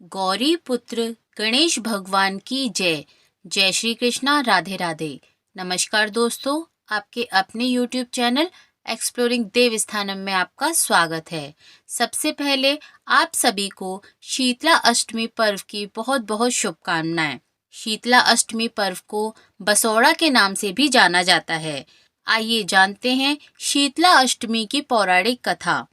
गौरी पुत्र गणेश भगवान की जय। जय श्री कृष्णा, राधे राधे। नमस्कार दोस्तों, आपके अपने YouTube चैनल एक्सप्लोरिंग देवस्थानम में आपका स्वागत है। सबसे पहले आप सभी को शीतला अष्टमी पर्व की बहुत बहुत शुभकामनाएं। शीतला अष्टमी पर्व को बसौड़ा के नाम से भी जाना जाता है। आइए जानते हैं शीतला अष्टमी की पौराणिक कथा।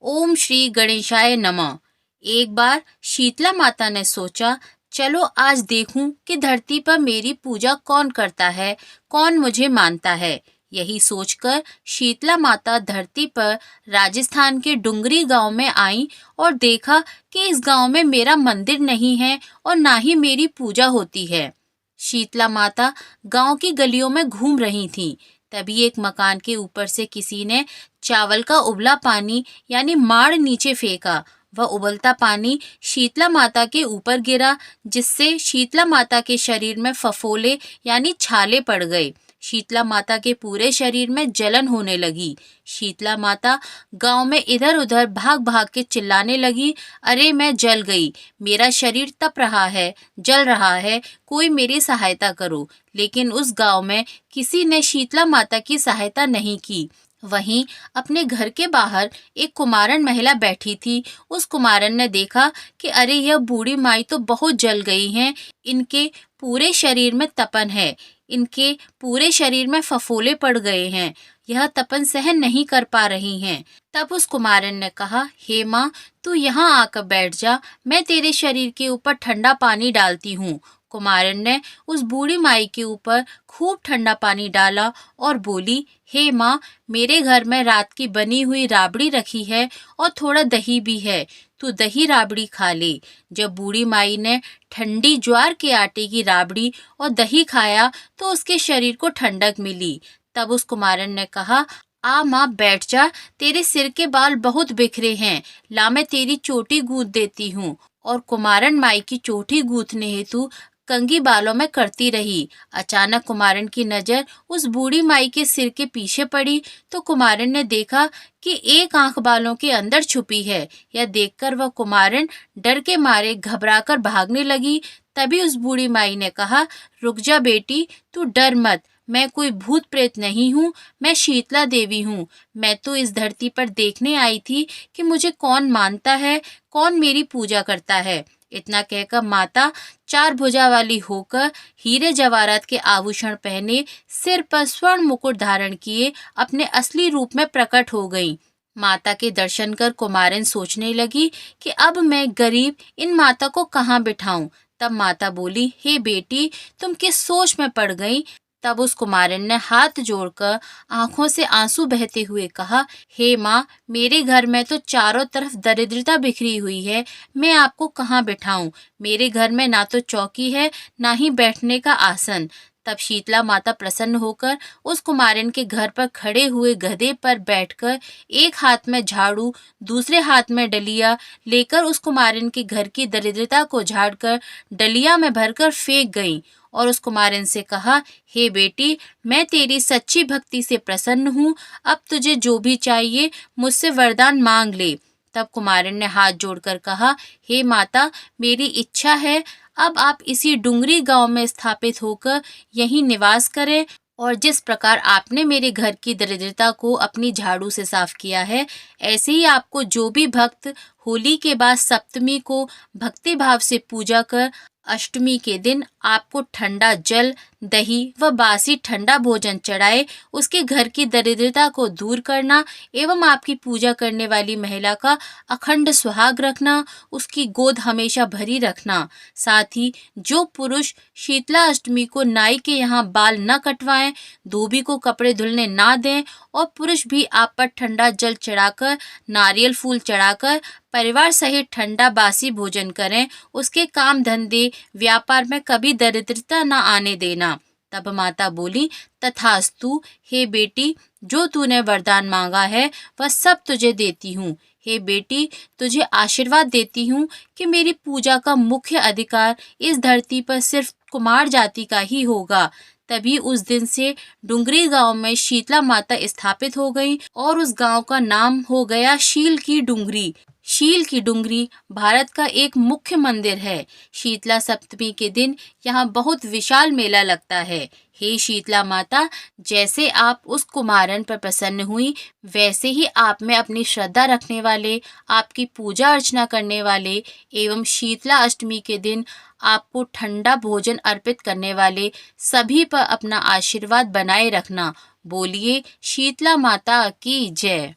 ओम श्री गणेशाय नमः। एक बार शीतला माता ने सोचा, चलो आज देखूं कि धरती पर मेरी पूजा कौन करता है, कौन मुझे मानता है। यही सोचकर शीतला माता धरती पर राजस्थान के डुंगरी गांव में आई और देखा कि इस गांव में मेरा मंदिर नहीं है और ना ही मेरी पूजा होती है। शीतला माता गांव की गलियों में घूम रही थी। तभी एक मकान के ऊपर से किसी ने चावल का उबला पानी यानी माड़ नीचे फेंका। वह उबलता पानी शीतला माता के ऊपर गिरा, जिससे शीतला माता के शरीर में फफोले यानी छाले पड़ गए। शीतला माता के पूरे शरीर में जलन होने लगी। शीतला माता गांव में इधर उधर भाग भाग के चिल्लाने लगी, अरे मैं जल गई, मेरा शरीर तप रहा है, जल रहा है, कोई मेरी सहायता करो। लेकिन उस गांव में किसी ने शीतला माता की सहायता नहीं की। वहीं अपने घर के बाहर एक कुमारन महिला बैठी थी। उस कुमारन ने देखा कि अरे यह बूढ़ी माई तो बहुत जल गई हैं, इनके पूरे शरीर में तपन है, इनके पूरे शरीर में फफोले पड़ गए हैं, यह तपन सहन नहीं कर पा रही हैं। तब उस कुमारन ने कहा, हे माँ, तू यहाँ आकर बैठ जा, मैं तेरे शरीर के ऊपर ठंडा पानी डालती हूँ। कुमारन ने उस बूढ़ी माई के ऊपर खूब ठंडा पानी डाला और बोली, हे माँ, मेरे घर में रात की बनी हुई राबड़ी रखी है और थोड़ा दही भी है, तू दही राबड़ी खा ले। जब बूढ़ी माई ने ठंडी ज्वार के आटे की राबड़ी और दही खाया तो उसके शरीर को ठंडक मिली। तब उस कुमारन ने कहा, आ माँ बैठ जा, तेरे सिर के बाल बहुत बिखरे हैं, ला मैं तेरी चोटी गूंथ देती हूँ। और कुमारन माई की चोटी गूंथने हेतु कंघी बालों में करती रही। अचानक कुमारन की नजर उस बूढ़ी माई के सिर के पीछे पड़ी तो कुमारन ने देखा कि एक आंख बालों के अंदर छुपी है। यह देखकर वह कुमारन डर के मारे घबराकर भागने लगी। तभी उस बूढ़ी माई ने कहा, रुक जा बेटी, तू डर मत, मैं कोई भूत प्रेत नहीं हूँ, मैं शीतला देवी हूँ। मैं तो इस धरती पर देखने आई थी कि मुझे कौन मानता है, कौन मेरी पूजा करता है। इतना कहकर माता चार भुजा वाली होकर हीरे जवाहरात के आभूषण पहने, सिर पर स्वर्ण मुकुट धारण किए अपने असली रूप में प्रकट हो गई। माता के दर्शन कर कुमारन सोचने लगी कि अब मैं गरीब इन माता को कहाँ बिठाऊं। तब माता बोली, हे बेटी, तुम किस सोच में पड़ गई। तब उस कुमारन ने हाथ जोड़कर आंखों से आंसू बहते हुए कहा, हे माँ, मेरे घर में तो चारों तरफ दरिद्रता बिखरी हुई है, मैं आपको कहाँ बिठाऊं। मेरे घर में ना तो चौकी है, ना ही बैठने का आसन। तब शीतला माता प्रसन्न होकर उस कुमारन के घर पर खड़े हुए गधे पर बैठकर एक हाथ में झाड़ू, दूसरे हाथ में डलिया लेकर उस कुमारन के घर की दरिद्रता को झाड़कर डलिया में भरकर फेंक गई और उस कुमारन से कहा, हे बेटी, मैं तेरी सच्ची भक्ति से प्रसन्न हूँ, अब तुझे जो भी चाहिए मुझसे वरदान मांग ले। तब कुमारन ने हाथ जोड़कर कहा, हे माता, मेरी इच्छा है अब आप इसी डुंगरी गांव में स्थापित होकर यहीं निवास करें और जिस प्रकार आपने मेरे घर की दरिद्रता को अपनी झाड़ू से साफ किया है, ऐसे ही आपको जो भी भक्त होली के बाद सप्तमी को भक्ति भाव से पूजा कर अष्टमी के दिन आपको ठंडा जल, दही व बासी ठंडा भोजन चढ़ाए, उसके घर की दरिद्रता को दूर करना एवं आपकी पूजा करने वाली महिला का अखंड सुहाग रखना, उसकी गोद हमेशा भरी रखना। साथ ही जो पुरुष शीतला अष्टमी को नाई के यहाँ बाल न कटवाएं, धोबी को कपड़े धुलने ना दें और पुरुष भी आप पर ठंडा जल चढ़ाकर, नारियल फूल चढ़ाकर परिवार सहित ठंडा बासी भोजन करें, उसके काम धंधे व्यापार में कभी दरिद्रता न आने देना। तब माता बोली, तथास्तु, हे बेटी, जो तूने वरदान मांगा है वह सब तुझे देती हूँ। हे बेटी, तुझे आशीर्वाद देती हूँ कि मेरी पूजा का मुख्य अधिकार इस धरती पर सिर्फ कुमार जाति का ही होगा। तभी उस दिन से डुंगरी गांव में शीतला माता स्थापित हो गई और उस गांव का नाम हो गया शील की डुंगरी। शील की डुंगरी भारत का एक मुख्य मंदिर है। शीतला सप्तमी के दिन यहाँ बहुत विशाल मेला लगता है। हे शीतला माता, जैसे आप उस कुमारन पर प्रसन्न हुई, वैसे ही आप में अपनी श्रद्धा रखने वाले, आपकी पूजा अर्चना करने वाले एवं शीतला अष्टमी के दिन आपको ठंडा भोजन अर्पित करने वाले सभी पर अपना आशीर्वाद बनाए रखना। बोलिए शीतला माता की जय।